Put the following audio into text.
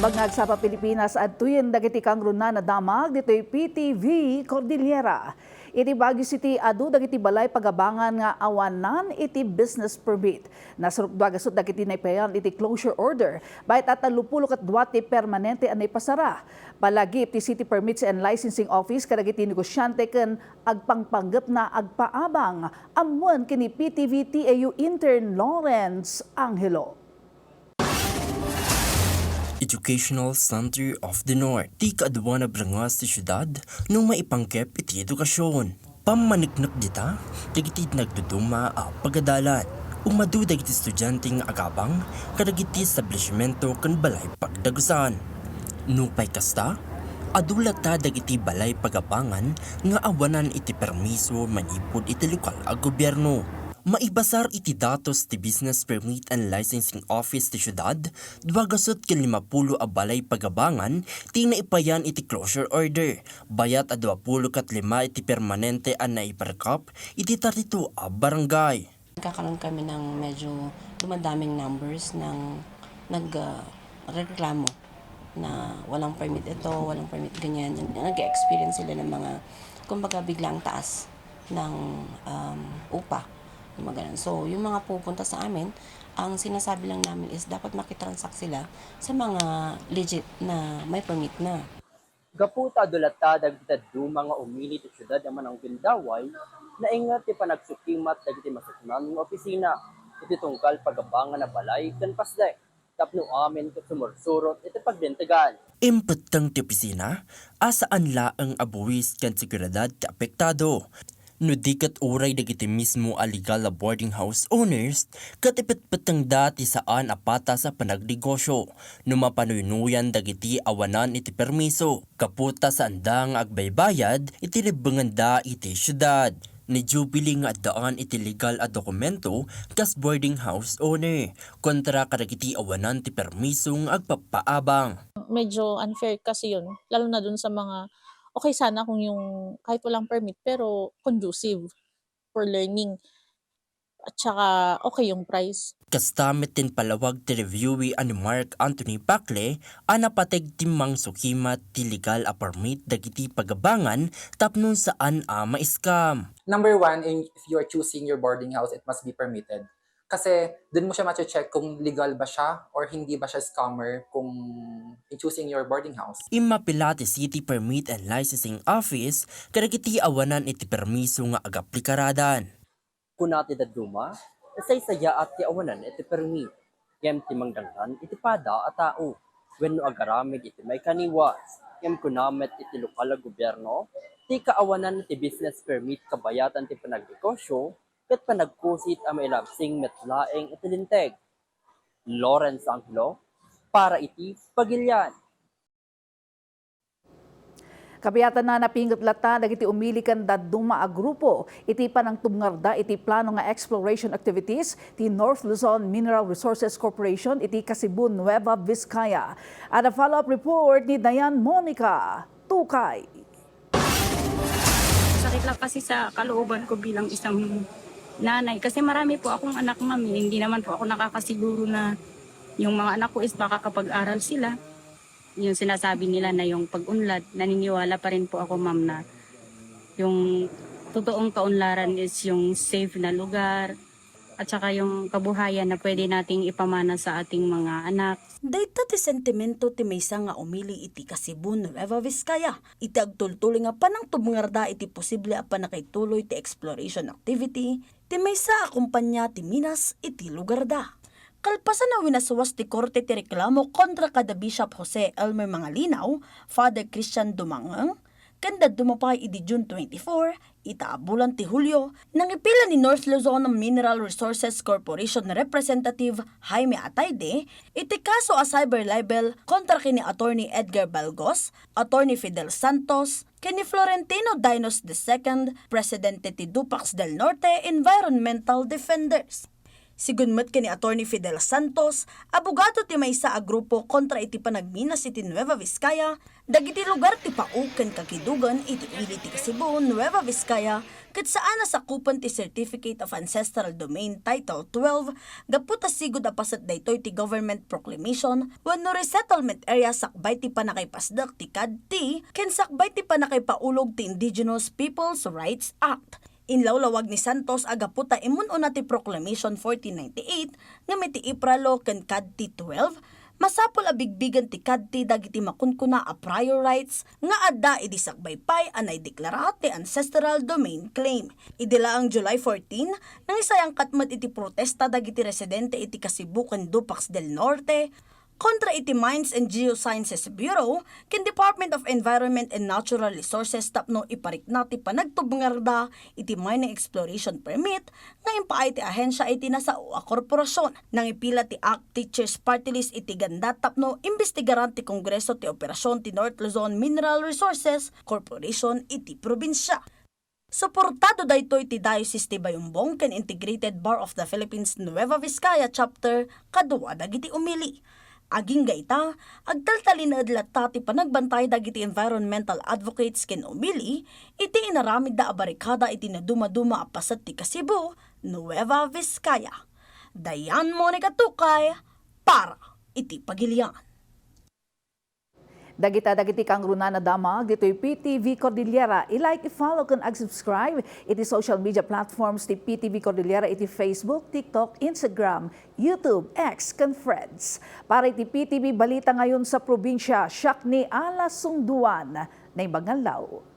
Bangag sa Pilipinas at tuyen dagiti kangruna na damag dito'y PTV Cordillera. Iti Baguio City adu dagiti balay pagabangan nga awanan iti business permit. Nasarugdagasot dagiti naipayan iti closure order. Bayat at 32 permanente anay pasara. Palagi iti City Permits and Licensing Office kadagiti negosyante ken agpangpanggep na agpaabang. Amuan kini PTV TAU intern Lawrence Angelo. Educational Center of the North. Di kaadwa na brangas ti syudad nung maipangkep iti edukasyon. Pamaniknak dita, dagiti nagduduma a pagadalan. Umadu dagiti estudyante nga agabang, kadagiti establishmento kan balay pagdagusan. Nupay kasta, adulat ta dagiti balay pagabangan nga awanan iti permiso manipod iti lokal a gobyerno. Maibasar iti datos ti Business Permit and Licensing Office ti syudad, duwagasot ken 50 a balay pagabangan, ti naipayan iti closure order. Bayat a 25 iti permanente a naiperkap, iti 32 a barangay. Nagkakaroon kami ng medyo dumadaming numbers ng nagreklamo na walang permit ito, walang permit ganyan. Nag-experience sila ng mga, kumbaga biglang taas ng upa. So, yung mga pupunta sa amin, ang sinasabi lang namin is dapat makitransact sila sa mga legit na may permit na. Gaputa dulata dagiti mga umili ti syudad yaman ang Gindaway na ingat ti panagsukimat dagiti masukman ng opisina iti tungkal pagabangan na balay ken pasday tapno amin ket sumursurot iti pagbentagan. Impetang ti opisina, asaan laang abuwis ken seguridad ti apektado. No dikat uray dagiti mismo a legal boarding house owners, katipet-petang dati saan apata sa panagnegosyo, no mapanuynuyan dagiti awanan iti permiso, kaputa sa andang agbaybayad, iti libanganda iti syudad. Ni Jubilee nga daan iti legal a dokumento kas boarding house owner, kontra kadagiti awanan ti permiso nga agpapaabang. Medyo unfair kasi yun, lalo na dun sa mga okay sana kung yung kahit walang permit pero conducive for learning. At saka okay yung price. Kastamit tin palawag ti reviewee ani Mark Anthony Bacle, anapateg timang sukimat ti legal a permit dagiti pagabangan tapnon saan a ma-scam. Number one, if you are choosing your boarding house, it must be permitted. Kasi dun mo siya ma-check kung legal ba siya or hindi ba siya scammer kung choosing your boarding house. Imapila ti City Permit and Licensing Office kadagiti awanan iti permiso nga agaplikaradan. Kunati daduma, say-saya at ti awanan iti permit. Kem ti mangdanggan iti pada a tao. Wenno agaramid iti may kaniwas. Kem kunamet iti lokal a gobyerno, ti kaawanan iti business permit kabayatan ti panagnegosyo, ket panagkusit a mailabsing metlaeng itilinteg. Lawrence Angelo, para iti Pagilian. Kabiyatan na napingot lata dagiti umili kan daduma a grupo iti panang tubngarda iti plano nga exploration activities ti North Luzon Mineral Resources Corporation iti Kasibu, Nueva Vizcaya. At a follow-up report ni Dayan Monica Tukay. Sakit lang kasi sa kalooban ko bilang isang nanay. Kasi marami po akong anak, ma'am. Hindi naman po ako nakakasiguro na yung mga anak ko is baka kapag-aral sila. Yung sinasabi nila na yung pag-unlad, naniniwala pa rin po ako, ma'am, na yung totoong kaunlaran is yung safe na lugar at saka yung kabuhayan na pwede nating ipamana sa ating mga anak. Dayta ti sentimento ti maysa nga umili iti Kasibu, Nueva Vizcaya. Iti agtultuloy nga panang tubngarda iti posible a panakituloy ti exploration activity ti maysa a kumpanya ti Minas iti lugar da. Kalpasan na winaswas ti korte ti reklamo kontra kada Bishop Jose Elmer Mangalinaw, Father Christian Dumangang, kanda dumapay iti June 24, itaabulan ti Hulyo, nang ipila ni North Luzon Mineral Resources Corporation Representative Jaime Atayde, iti kaso a cyber libel kontra kini Attorney Edgar Balgos, Attorney Fidel Santos, kini Florentino Dinos II, Presidente ti Dupax del Norte Environmental Defenders. Sigunmet kini Attorney Fidel Santos, abogado ti maysa a grupo kontra iti panagminas iti Nueva Vizcaya, Dagiti lugar ti pauken kakidugan iti ili ti Cebu, Nueva Vizcaya, ket saan nasakupan ti Certificate of Ancestral Domain Title 12, gaputa sigud apasat daytoy ti government proclamation wenno resettlement area sakbay ti panakaypasdak ti kadti ken sakbay ti panakaypaulog ti Indigenous Peoples' Rights Act. Inlawlawag ni Santos agaputa imun-una ti Proclamation 1498 nga may ti Ipralo ken kadti 12, masapol abigbigan ti kadti dagiti makunkuna a prior rights nga adda idi sakbaypay anay deklarat ti ancestral domain claim. Idila ang July 14 nang isayang katmet iti protesta dagiti residente iti Cebu ken Dupax del Norte kontra iti Mines and Geosciences Bureau ken Department of Environment and Natural Resources tapno iparikna ti panagtubngarda iti mining exploration permit nga impaay ti ahensya iti nasao a korporasyon. Nang ipila ti Act Teachers Party List iti ganda tapno imbestigaran ti Kongreso ti operasyon ti North Luzon Mineral Resources Corporation iti probinsya. Suportado daytoy ti Diocese ti Bayumbong ken Integrated Bar of the Philippines Nueva Vizcaya Chapter kadua dagiti umili. Aging gaita, agtaltalin na adlata ti panagbantay dagiti environmental advocates ken umili, iti inaramid da abarikada iti naduma-duma apasat ti Cebu, Nueva Vizcaya. Dayan Monica Tukay, para iti Pagilian. Dagiti kang runa na damag, dito'y PTV Cordillera. I-like, i-follow, kan ag-subscribe. Iti social media platforms ti PTV Cordillera, iti Facebook, TikTok, Instagram, YouTube, X, kan Friends. Para iti PTV Balita ngayon sa probinsya, siyak ni Ala Sungduan na Ibangalaw.